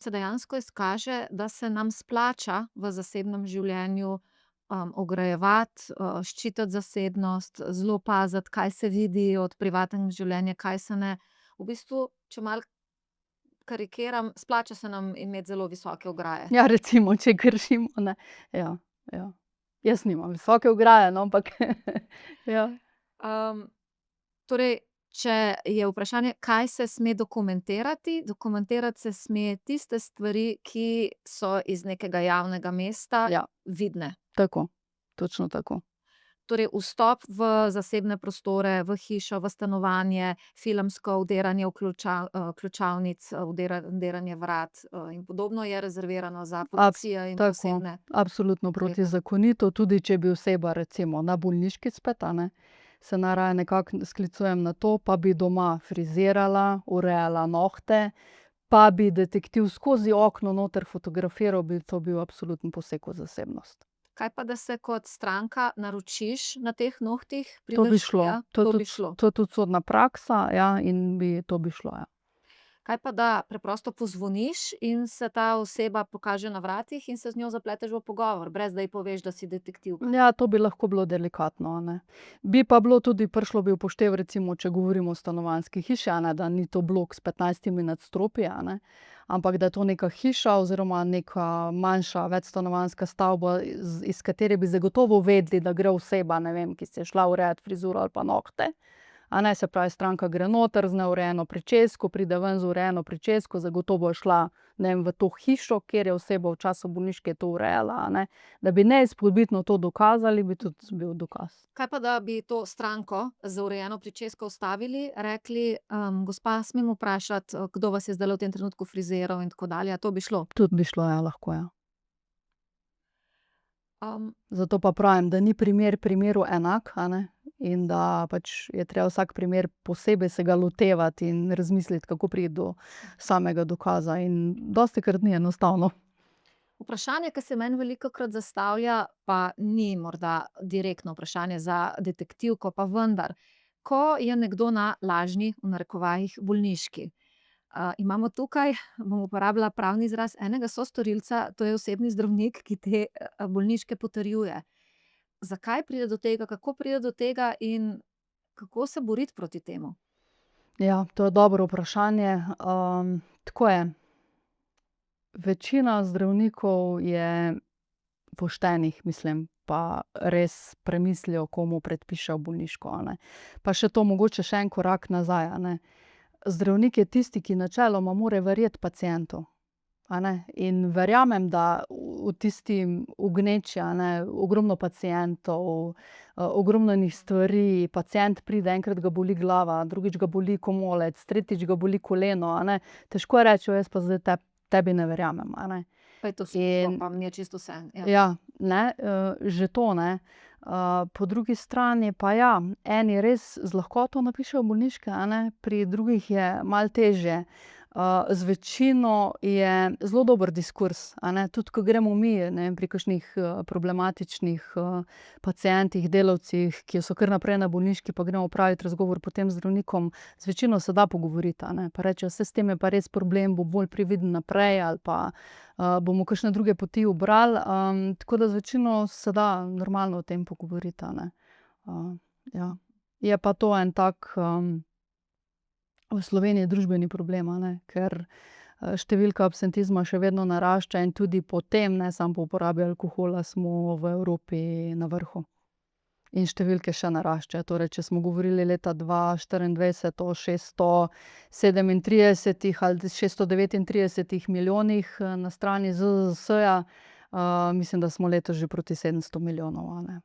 se dejansko izkaže, da se nam splača v zasebnem življenju, ograjevati, ščititi zasebnost, zelo paziti, kaj se vidi od privatnega življenja, kaj se ne. V bistvu, če malo karikiram, splača se nam imeti zelo visoke ograje. Ja, recimo, če kršimo, ne. Ja, ja. Jaz nimam visoke ograje, no, ampak ja. Torej, če je vprašanje, kaj se sme dokumentirati, dokumentirati se sme tiste stvari, ki so iz nekega javnega mesta Ja, vidne. tako. Točno tako. Torej vstop v zasebne prostore, v hišo, v stanovanje, filmsko vdiranje v ključavnic, vdiranje vrat, in podobno je rezervirano za policijo in Tako. posebne Absolutno ukrepe. protizakonito, tudi če bi oseba recimo na bolniški spet, a ne, se najraje nekako sklicujem na to, pa bi doma frizirala, urejala nohte, pa bi detektiv skozi okno noter fotografiral, bi to bil absoluten poseg v zasebnost. Kaj pa, da se kot stranka naročiš na teh nohtih, To bi prideš šlo. tja, To je to bi tudi šlo. to je tudi sodna praksa, ja, in to bi šlo, ja. Kaj pa, da preprosto pozvoniš in se ta oseba pokaže na vratih in se z njo zapleteš v pogovor, brez da ji poveš, da si detektivka? Ja, to bi lahko bilo delikatno, a ne. Bi pa bilo tudi, prišlo bi v poštev recimo, če govorimo o stanovanjski hiši, a ne, da ni to blok s 15 nadstropji, a ne, ampak da je to neka hiša oziroma neka manjša večstanovanjska stavba, iz katere bi zagotovo vedeli, da gre oseba, ne vem, ki si je šla urejat frizuro ali pa nohte. A ne, se pravi, stranka gre noter z neurejeno pričesko, pride ven z urejeno pričesko, zagotovo je šla, ne vem, v to hišo, kjer je oseba v času bolniške to urejala, a ne. Da bi neizpodbitno to dokazali, bi tudi bil dokaz. Kaj pa, da bi to stranko z urejeno pričesko ustavili, rekli, gospa, smem vprašati, kdo vas je zdajle v tem trenutku friziral in tako dalje, a to bi šlo? Tudi bi šlo, ja, lahko, ja. Um, Zato pa pravim, da ni primer primeru enak, a ne, in da pač je treba vsak primer posebej se ga lotevati in razmisliti, kako priti do samega dokaza, in dostikrat ni enostavno. Vprašanje, ki se meni velikokrat zastavlja, pa ni morda direktno vprašanje za detektivko, pa vendar. Ko je nekdo na lažni, v narekovajih, bolniški, imamo tukaj, bom uporabila pravni izraz, enega sostorilca, to je osebni zdravnik, ki te, bolniške potrjuje. Zakaj pride do tega, kako pride do tega in kako se boriti proti temu? Ja, to je dobro vprašanje. Tako je. Večina zdravnikov je poštenih, mislim, pa res premislijo, komu predpišejo bolniško, a ne. Pa še to, mogoče še en korak nazaj, a ne. Zdravnik je tisti, ki načeloma mora verjeti pacientu, a ne. In verjamem, da v tisti v gneči, a ne, ogromno pacientov, ogromno enih stvari, pacient pride, enkrat ga boli glava, drugič ga boli komolec, tretjič ga boli koleno, a ne. Težko je reči: jaz pa zdaj tebi ne verjamem, a ne." Pa je to služba, In pa mi je čisto vseeno, ja. ja, ne, že to, ne. Po drugi strani pa ja, eni res z lahkoto napišejo bolniške, a ne, pri drugih je malo težje. Z večino je zelo dober diskurz, a ne, tudi ko gremo mi, ne vem, pri kakšnih, problematičnih, pacientih, delavcih, ki so kar naprej na bolniški, pa gremo opravit razgovor potem z zdravnikom, z večino se da pogovoriti, a ne, pa rečejo: "Saj s tem je pa res problem, bo bolj previden naprej," ali pa, "bomo kakšne druge poti ubrali." Tako da z večino se da normalno o tem pogovoriti, a ne. Ja. Je pa to en tak, v Sloveniji družbeni problem, a ne, ker, številka absentizma še vedno narašča in tudi po tem, ne samo po uporabi alkohola, smo v Evropi na vrhu. In številke še naraščajo, torej če smo govorili leta 2024 o 637 ali 639 milijonih, na strani ZZZS-ja, mislim, da smo letos že proti 700 milijonov, a ne.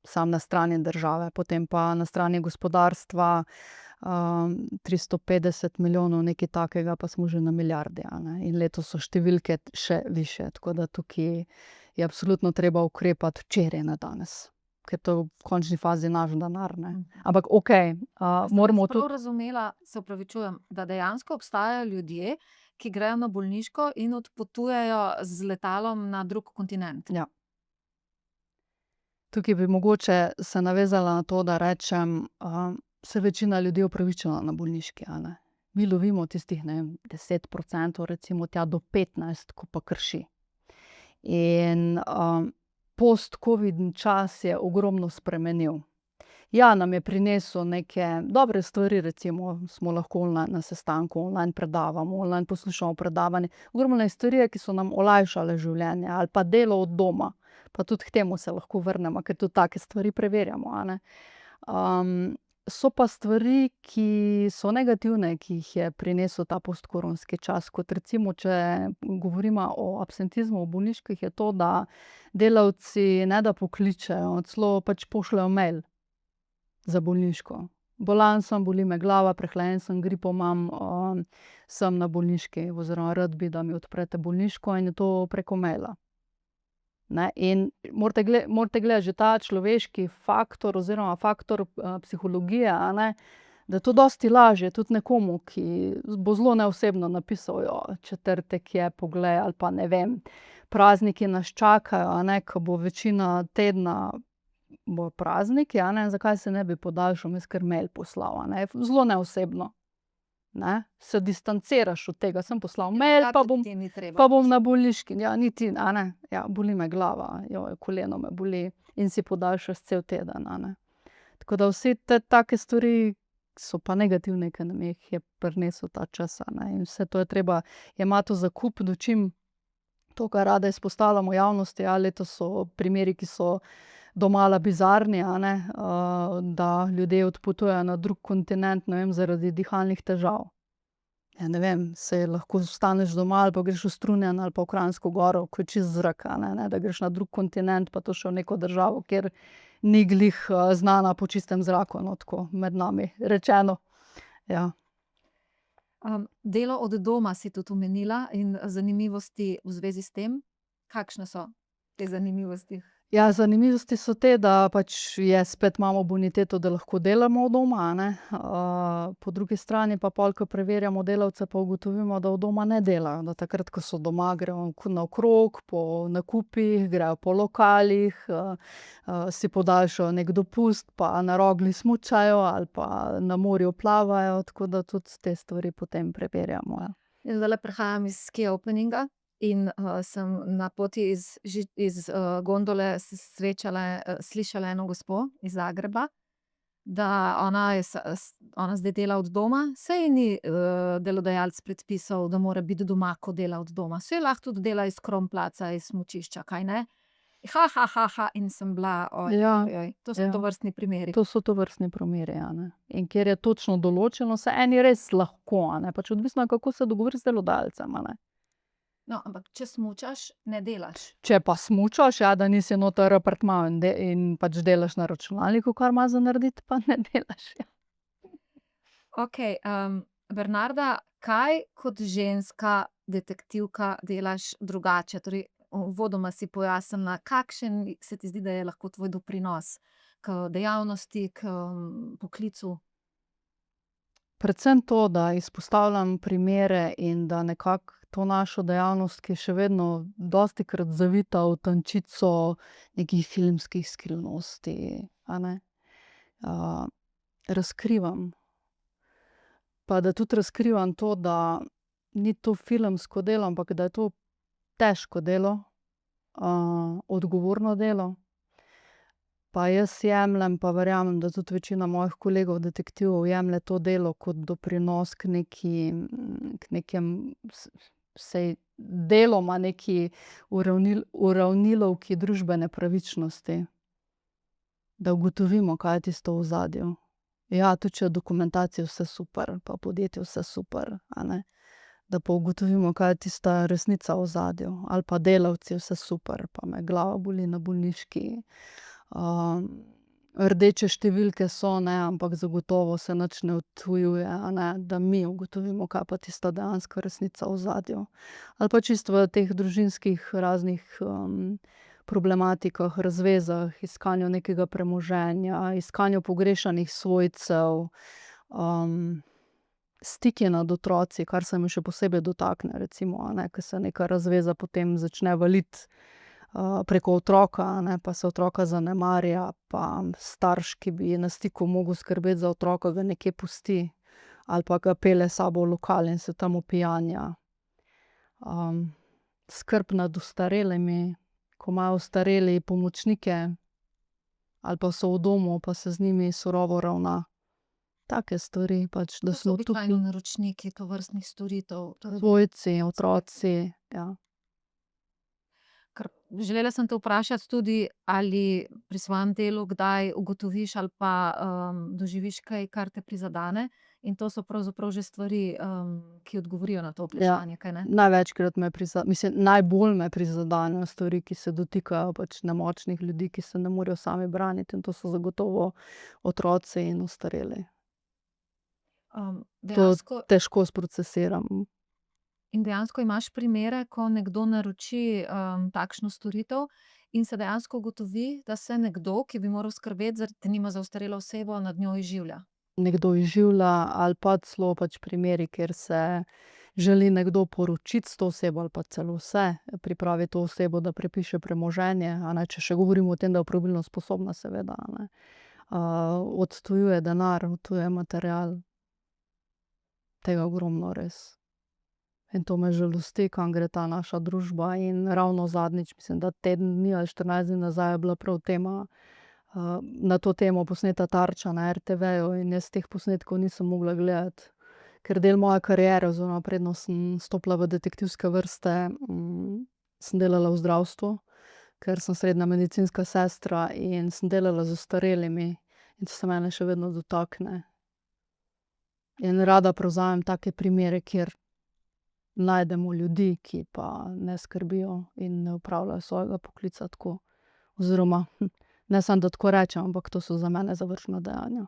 Samo na strani države, potem pa na strani gospodarstva, 350 milijonov, nekaj takega, pa smo že na milijardi, a ne. In letos so številke še višje, tako da tukaj je absolutno treba ukrepati včeraj, ne danes. Ker to je v končni fazi naš denar, ne. Ampak okej, moramo Sem prav tudi. razumela, se opravičujem, da dejansko obstajajo ljudje, ki grejo na bolniško in odpotujejo z letalom na drug kontinent? Ja. Tukaj bi mogoče se navezala na to, da rečem, saj večina ljudi je upravičena na bolniški, a ne. mi lovimo tistih, ne vem, 10%, recimo tja do 15%, ko pa krši. In, postcovidni čas je ogromno spremenil. Ja, nam je prinesel neke dobre stvari, recimo smo lahko online na sestanku, online predavamo, online poslušamo predavanje. Ogromne stvari, ki so nam olajšale življenje, ali pa delo od doma. Pa tudi k temu se lahko vrnemo, ker tudi take stvari preverjamo, a ne. So pa stvari, ki so negativne, ki jih je prinesel ta postkoronski čas, kot recimo, če govorimo o absentizmu v bolniških, je to, da delavci ne da pokličejo, celo pač pošljejo mail za bolniško. Bolan sem, boli me glava, prehlajen sem, gripo imam, sem na bolniški oziroma rad bi, da mi odprete bolniško, in je to preko maila. Ne, in morate gledati že ta človeški faktor oziroma faktor, psihologije, a ne, da je to dosti lažje tudi nekomu, ki bo zelo neosebno napisal: četrtek je, poglej," ali pa ne vem, prazniki nas čakajo, a ne, ko bo večina tedna bojo prazniki, a ne, zakaj se ne bi podaljšal, jaz kar mail poslal, a ne, zelo neosebno, ne, se distanciraš od tega, sem poslal mail, pa bom na bolniški, ja, niti, a ne, ja, boli me glava, koleno me boli, in si podaljšaš cel teden, a ne. Tako da vse te take stvari so pa negativne, ke nam jih je prinesel ta čas, a ne, in vse to je treba jemati v zakup, dočim to, kar rade izpostavljamo v javnosti, ja, letos so primeri, ki so domala bizarni, a ne, da ljudje odpotujejo na drug kontinent, ne vem, zaradi dihalnih težav. Ja, ne vem, saj lahko ostaneš doma ali pa greš v Strunjan ali pa v Kranjsko Goro, ko je čist zrak, a ne, ne da greš na drug kontinent, pa to še v neko državo, kjer ni glih, znana po čistem zraku, no, tako med nami rečeno. Ja. Delo od doma si tudi omenila in zanimivosti v zvezi s tem. Kakšne so te zanimivosti? Ja, zanimivosti so te, da pač spet imamo boniteto, da lahko delamo od doma, a ne. Po drugi strani pa pol, ko preverjamo delavce, pa ugotovimo, da od doma ne delajo, da takrat, ko so doma, grejo naokrog po nakupih, grejo po lokalih, si podaljšajo neki dopust, pa na Rogli smučajo ali pa na morju plavajo, tako da tudi te stvari potem preverjamo, ja. Jaz zdajle prihajam iz ski openinga in, sem na poti iz gondole slišala eno gospo iz Zagreba, da ona je ona zdaj dela od doma, saj ji ni, delodajalec predpisal, da mora biti doma, ko dela od doma. Saj lahko tudi dela iz Kronplatza, iz smučišča, kaj ne? In sem bila, Ja, to so ja. tovrstni primeri. To so tovrstni primeri, a ne. In kjer je točno določeno, saj eni res lahko, a ne, pač odvisno, kako se dogovoriš z delodajalcem, a ne. No, ampak če smučaš, ne delaš. Če pa smučaš, ja, da nisi noter v apartmaju in pač delaš na računalniku, kar imaš za narediti, pa ne delaš, ja. Okej, Bernarda, kaj kot ženska detektivka delaš drugače? Torej, uvodoma si pojasnila, kakšen se ti zdi, da je lahko tvoj doprinos k dejavnosti, k, poklicu? Predvsem to, da izpostavljam primere in da nekako to našo dejavnost, ki je še vedno dostikrat zavita v tančico nekih filmskih skrivnosti, a ne, razkrivam. Pa da tudi razkrivam to, da ni to filmsko delo, ampak da je to težko delo, odgovorno delo. Pa jaz jemljem, pa verjamem, da tudi večina mojih kolegov detektivov jemlje to delo kot doprinos k nekemu, saj deloma neki uravnilovki družbene pravičnosti. Da ugotovimo, kaj je tisto v ozadju. Ja, tudi če je v dokumentaciji vse super, pa v podjetju vse super, a ne. Da pa ugotovimo, kaj je tista resnica v ozadju. Ali pa delavci, vse super, pa me glava boli na bolniški. Rdeče številke so, ne, ampak zagotovo se nič ne odtujuje, a ne, da mi ugotovimo, kaj pa tista dejanska resnica v ozadju. Ali pa čisto v teh družinskih raznih, problematikah, razvezah, iskanju nekega premoženja, iskanju pogrešanih svojcev, stiki nad otroci, kar se me še posebej dotakne, recimo, a ne, ke se neka razveza potem začne valiti, preko otroka, a ne, pa se otroka zanemarja, pa starš, ki bi na stiku mogel skrbeti za otroka, ga nekje pusti. ali pa ga pelje s sabo v lokal in se tam opijanja. Skrb nad ostarelimi, ko imajo ostareli pomočnike ali pa so v domu, pa se z njimi surovo ravna. Take stvari pač, da To so smo običajno tukaj naročniki tovrstnih storitev, torej svojci, otroci, ja. ker želela sem te vprašati tudi, ali pri svojem delu kdaj ugotoviš ali pa, doživiš kaj, kar te prizadene, in to so pravzaprav že stvari, ki odgovorijo na to Ja, vprašanje, kaj ne? največkrat me mislim, najbolj me prizadenejo stvari, ki se dotikajo pač nemočnih ljudi, ki se ne morejo sami braniti, in to so zagotovo otroci in ostareli. To Dejansko težko sprocesiram. in dejansko imaš primere, ko nekdo naroči, takšno storitev in se dejansko ugotovi, da se nekdo, ki bi moral skrbeti denimo za ostarelo osebo, nad njo izživlja. Nekdo izživlja ali pa celo pač primeri, kjer se želi nekdo poročiti s to osebo ali pa celo se pripravi to osebo, da prepiše premoženje, a ne, če še govorimo o tem, da je opravilno sposobna, seveda, a ne. Odtujuje denar, odtuje material. Tega je ogromno, res. In to me žalosti, kam gre ta naša družba, in ravno zadnjič, mislim, da teden dni ali 14 dni nazaj je bila prav tema, na to temo posneta Tarča na RTV-ju, in jaz teh posnetkov nisem mogla gledati. Ker del moje kariere, oziroma preden sem stopila v detektivske vrste, sem delala v zdravstvu, ker sem srednja medicinska sestra in sem delala z ostarelimi, in to se mene še vedno dotakne. In rada prevzamem take primere, kjer najdemo ljudi, ki pa ne skrbijo in ne opravljajo svojega poklica tako. Oziroma, ne samo, da tako rečem, ampak to so za mene zavržna dejanja.